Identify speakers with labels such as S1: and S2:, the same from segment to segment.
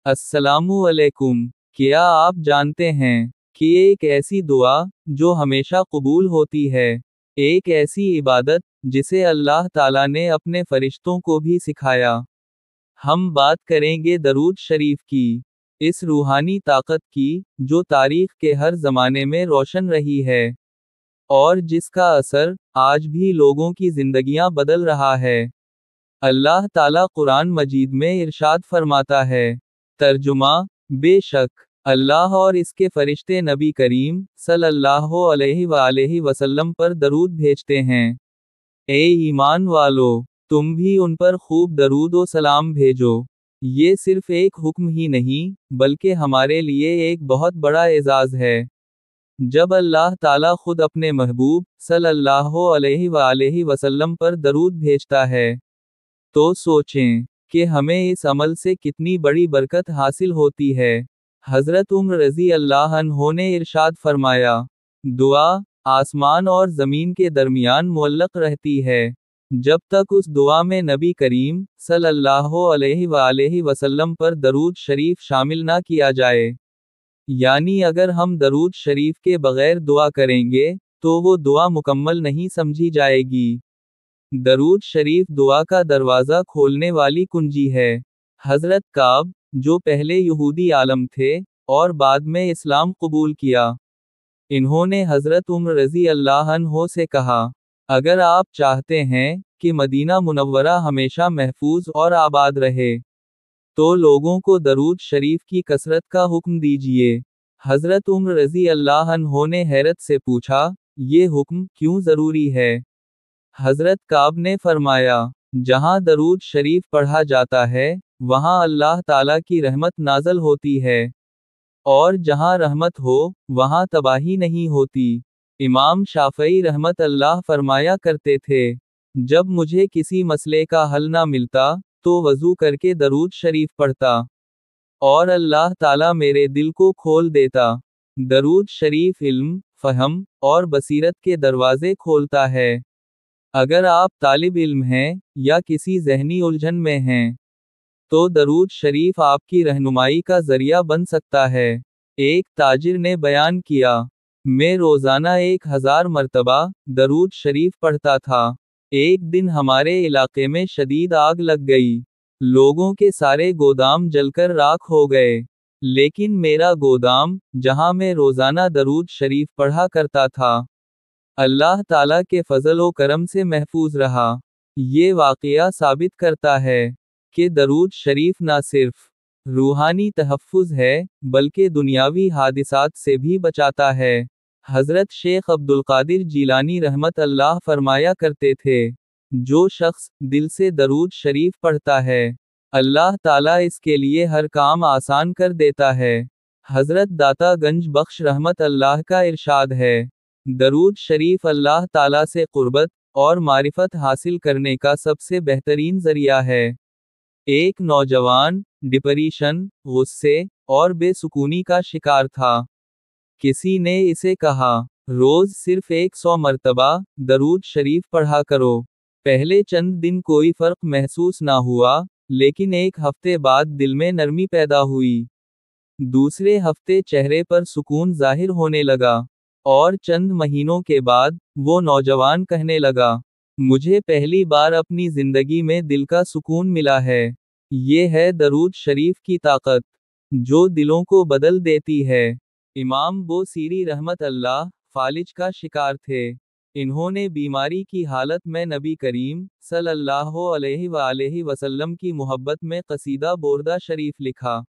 S1: अस्सलामु अलैकुम। क्या आप जानते हैं कि एक ऐसी दुआ जो हमेशा कबूल होती है, एक ऐसी इबादत जिसे अल्लाह ताला ने अपने फरिश्तों को भी सिखाया। हम बात करेंगे दरूद शरीफ की, इस रूहानी ताकत की जो तारीख के हर जमाने में रोशन रही है और जिसका असर आज भी लोगों की जिंदगियां बदल रहा है। अल्लाह ताला कुरान मजीद में इरशाद फरमाता है, तर्जुमा, बेशक अल्लाह और इसके फरिश्ते नबी करीम सल्लल्लाहु अलैहि वसल्लम पर दरूद भेजते हैं। ए ईमान वालो, तुम भी उन पर खूब दरूद व सलाम भेजो। ये सिर्फ एक हुक्म ही नहीं, बल्कि हमारे लिए एक बहुत बड़ा एजाज है। जब अल्लाह ताला खुद अपने महबूब सल्लल्लाहु अलैहि वसल्लम पर दरूद भेजता है, तो सोचें कि हमें इस अमल से कितनी बड़ी बरकत हासिल होती है। हजरत उम्र रजी अल्लाह अन्हो ने इरशाद फरमाया, दुआ आसमान और जमीन के दरमियान मुअल्लक रहती है, जब तक उस दुआ में नबी करीम सल्लल्लाहु अलैहि वसल्लम पर दरूद शरीफ शामिल ना किया जाए। यानी अगर हम दरूद शरीफ के बगैर दुआ करेंगे तो वो दुआ मुकम्मल नहीं समझी जाएगी। दरूद शरीफ दुआ का दरवाज़ा खोलने वाली कुंजी है। हजरत काब, जो पहले यहूदी आलम थे और बाद में इस्लाम कबूल किया, इन्होंने हजरत उम्र रजी अल्लाह अन्हो से कहा, अगर आप चाहते हैं कि मदीना मुनव्वरा हमेशा महफूज और आबाद रहे, तो लोगों को दरूद शरीफ की कसरत का हुक्म दीजिए। हजरत उम्र रजी अल्लाह अन्हो ने हैरत से पूछा, ये हुक्म क्यों ज़रूरी है? हजरत काब ने फरमाया, जहां दरूद शरीफ पढ़ा जाता है, वहां अल्लाह ताला की रहमत नाजल होती है, और जहां रहमत हो, वहां तबाही नहीं होती। इमाम शाफई रहमत अल्लाह फरमाया करते थे, जब मुझे किसी मसले का हल ना मिलता, तो वजू करके दरूद शरीफ पढ़ता, और अल्लाह ताला मेरे दिल को खोल देता। दरूद शरीफ इल्म, फहम और बसीरत के दरवाजे खोलता है। अगर आप तालिब इल्म हैं या किसी जहनी उलझन में हैं, तो दरूद शरीफ आपकी रहनुमाई का जरिया बन सकता है। एक ताजिर ने बयान किया, मैं रोजाना 1000 मरतबा दरूद शरीफ पढ़ता था। एक दिन हमारे इलाके में शदीद आग लग गई, लोगों के सारे गोदाम जलकर राख हो गए, लेकिन मेरा गोदाम, जहां मैं रोजाना दरूद शरीफ पढ़ा करता था, अल्लाह ताला के फजल व करम से महफूज रहा। ये वाक़या साबित करता है कि दरूद शरीफ ना सिर्फ रूहानी तहफ़्फ़ुज़ है, बल्कि दुनियावी हादिसात से भी बचाता है। हजरत शेख अब्दुल कादिर जीलानी रहमत अल्लाह फरमाया करते थे, जो शख्स दिल से दरूद शरीफ पढ़ता है, अल्लाह ताला इसके लिए हर काम आसान कर देता है। हजरत दाता गंज बख्श रहमत अल्लाह का इरशाद है, दरूद शरीफ अल्लाह ताला से कुर्बत और मारिफत हासिल करने का सबसे बेहतरीन जरिया है। एक नौजवान डिप्रेशन, गुस्से और बेसुकूनी का शिकार था। किसी ने इसे कहा, रोज सिर्फ 100 मरतबा दरूद शरीफ पढ़ा करो। पहले चंद दिन कोई फर्क महसूस ना हुआ, लेकिन एक हफ्ते बाद दिल में नरमी पैदा हुई। दूसरे हफ्ते चेहरे पर सुकून जाहिर होने लगा, और चंद महीनों के बाद वो नौजवान कहने लगा, मुझे पहली बार अपनी जिंदगी में दिल का सुकून मिला है। ये है दरूद शरीफ की ताकत, जो दिलों को बदल देती है। इमाम बोसीरी रहमत अल्लाह फालिज का शिकार थे। इन्होंने बीमारी की हालत में नबी करीम सल्लल्लाहु अलैहि वसल्लम की मोहब्बत में कसीदा बोरदा शरीफ लिखा,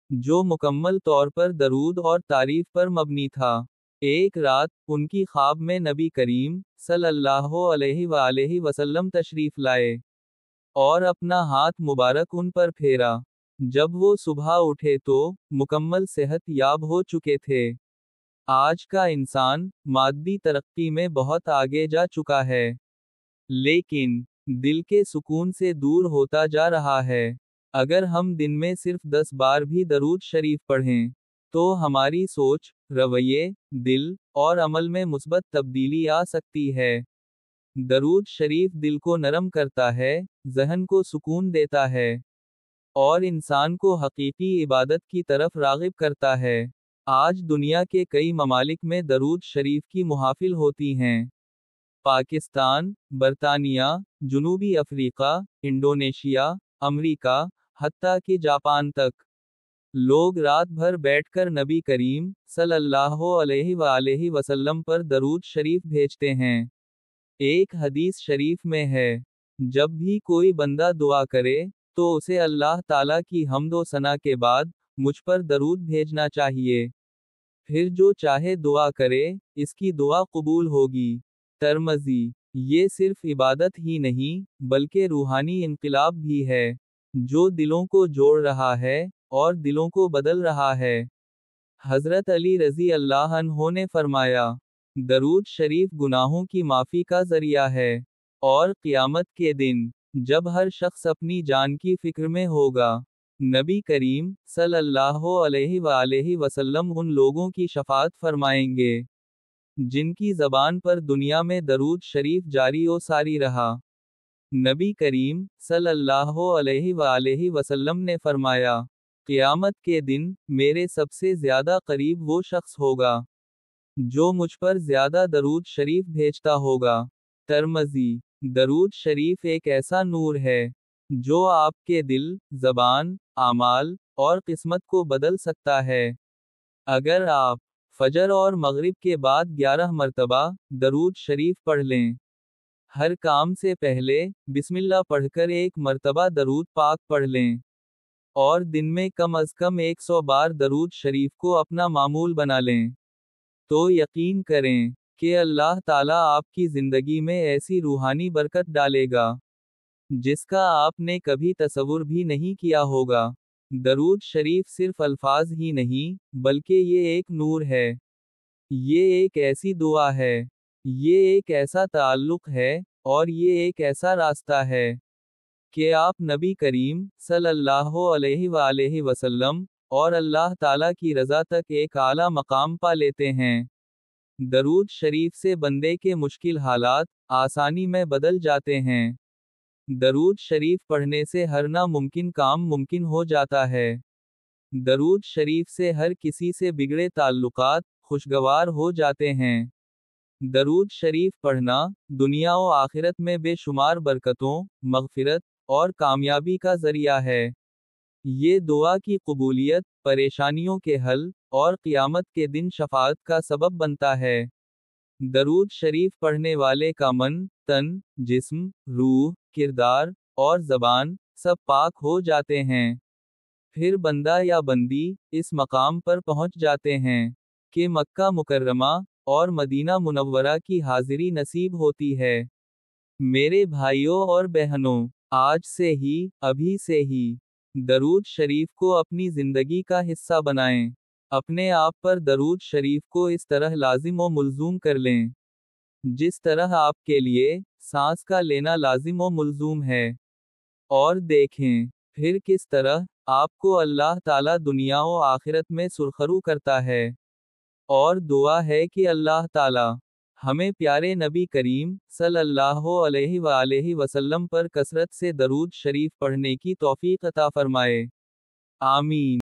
S1: जो मुकम्मल तौर पर दरूद और तारीफ पर मबनी था। एक रात उनकी ख्वाब में नबी करीम सल्लल्लाहु अलैहि वसल्लम तशरीफ लाए और अपना हाथ मुबारक उन पर फेरा। जब वो सुबह उठे तो मुकम्मल सेहत याब हो चुके थे। आज का इंसान मादी तरक्की में बहुत आगे जा चुका है, लेकिन दिल के सुकून से दूर होता जा रहा है। अगर हम दिन में सिर्फ 10 बार भी दरूद शरीफ पढ़ें, तो हमारी सोच, रवैये, दिल और अमल में मुस्बत तब्दीली आ सकती है। दरूद शरीफ दिल को नरम करता है, ज़हन को सुकून देता है, اور انسان کو حقیقی عبادت کی طرف راغب کرتا ہے۔ آج دنیا کے کئی ممالک میں درود شریف کی محافل ہوتی ہیں۔ پاکستان، برطانیہ، جنوبی افریقہ، انڈونیشیا، امریکہ، حتیٰ کہ جاپان تک لوگ رات بھر بیٹھ کر نبی کریم صلی اللہ علیہ وآلہ وسلم پر درود شریف بھیجتے ہیں۔ ایک حدیث شریف میں ہے، جب بھی کوئی بندہ دعا کرے تو اسے اللہ تعالیٰ کی حمد و ثنا کے بعد مجھ پر درود بھیجنا چاہیے، پھر جو چاہے دعا کرے اس کی دعا قبول ہوگی۔ ترمذی۔ یہ صرف عبادت ہی نہیں بلکہ روحانی انقلاب بھی ہے، جو دلوں کو جوڑ رہا ہے اور دلوں کو بدل رہا ہے۔ حضرت علی رضی اللہ عنہ نے فرمایا، درود شریف گناہوں کی معافی کا ذریعہ ہے، اور قیامت کے دن جب ہر شخص اپنی جان کی فکر میں ہوگا، نبی کریم صلی اللہ علیہ وآلہ وسلم ان لوگوں کی شفاعت فرمائیں گے جن کی زبان پر دنیا میں درود شریف جاری و ساری رہا۔ نبی کریم صلی اللہ علیہ وآلہ وسلم نے فرمایا، قیامت کے دن میرے سب سے زیادہ قریب وہ شخص ہوگا جو مجھ پر زیادہ درود شریف بھیجتا ہوگا۔ ترمذی۔ درود شریف ایک ایسا نور ہے جو آپ کے دل، زبان، اعمال اور قسمت کو بدل سکتا ہے۔ اگر آپ فجر اور مغرب کے بعد 11 مرتبہ درود شریف پڑھ لیں، ہر کام سے پہلے بسم اللہ پڑھ کر 1 مرتبہ درود پاک پڑھ لیں، اور دن میں کم از کم 100 بار درود شریف کو اپنا معمول بنا لیں، تو یقین کریں کہ اللہ تعالیٰ آپ کی زندگی میں ایسی روحانی برکت ڈالے گا جس کا آپ نے کبھی تصور بھی نہیں کیا ہوگا۔ درود شریف صرف الفاظ ہی نہیں بلکہ یہ ایک نور ہے، یہ ایک ایسی دعا ہے، یہ ایک ایسا تعلق ہے، اور یہ ایک ایسا راستہ ہے کہ آپ نبی کریم صلی اللہ علیہ وآلہ وسلم اور اللہ تعالیٰ کی رضا تک ایک اعلیٰ مقام پا لیتے ہیں۔ درود شریف سے بندے کے مشکل حالات آسانی میں بدل جاتے ہیں۔ درود شریف پڑھنے سے ہر ناممکن کام ممکن ہو جاتا ہے۔ درود شریف سے ہر کسی سے بگڑے تعلقات خوشگوار ہو جاتے ہیں۔ درود شریف پڑھنا دنیا و آخرت میں بے شمار برکتوں، مغفرت اور کامیابی کا ذریعہ ہے۔ یہ دعا کی قبولیت، پریشانیوں کے حل اور قیامت کے دن شفاعت کا سبب بنتا ہے۔ درود شریف پڑھنے والے کا من، تن، جسم، روح، کردار اور زبان سب پاک ہو جاتے ہیں۔ پھر بندہ یا بندی اس مقام پر پہنچ جاتے ہیں کہ مکہ مکرمہ اور مدینہ منورہ کی حاضری نصیب ہوتی ہے۔ میرے بھائیوں اور بہنوں، آج سے ہی، ابھی سے ہی درود شریف کو اپنی زندگی کا حصہ بنائیں۔ اپنے آپ پر درود شریف کو اس طرح لازم و ملزوم کر لیں جس طرح آپ کے لیے سانس کا لینا لازم و ملزوم ہے، اور دیکھیں پھر کس طرح آپ کو اللہ تعالیٰ دنیا و آخرت میں سرخرو کرتا ہے۔ اور دعا ہے کہ اللہ تعالیٰ ہمیں پیارے نبی کریم صلی اللہ علیہ وآلہ وسلم پر کثرت سے درود شریف پڑھنے کی توفیق عطا فرمائے۔ آمین۔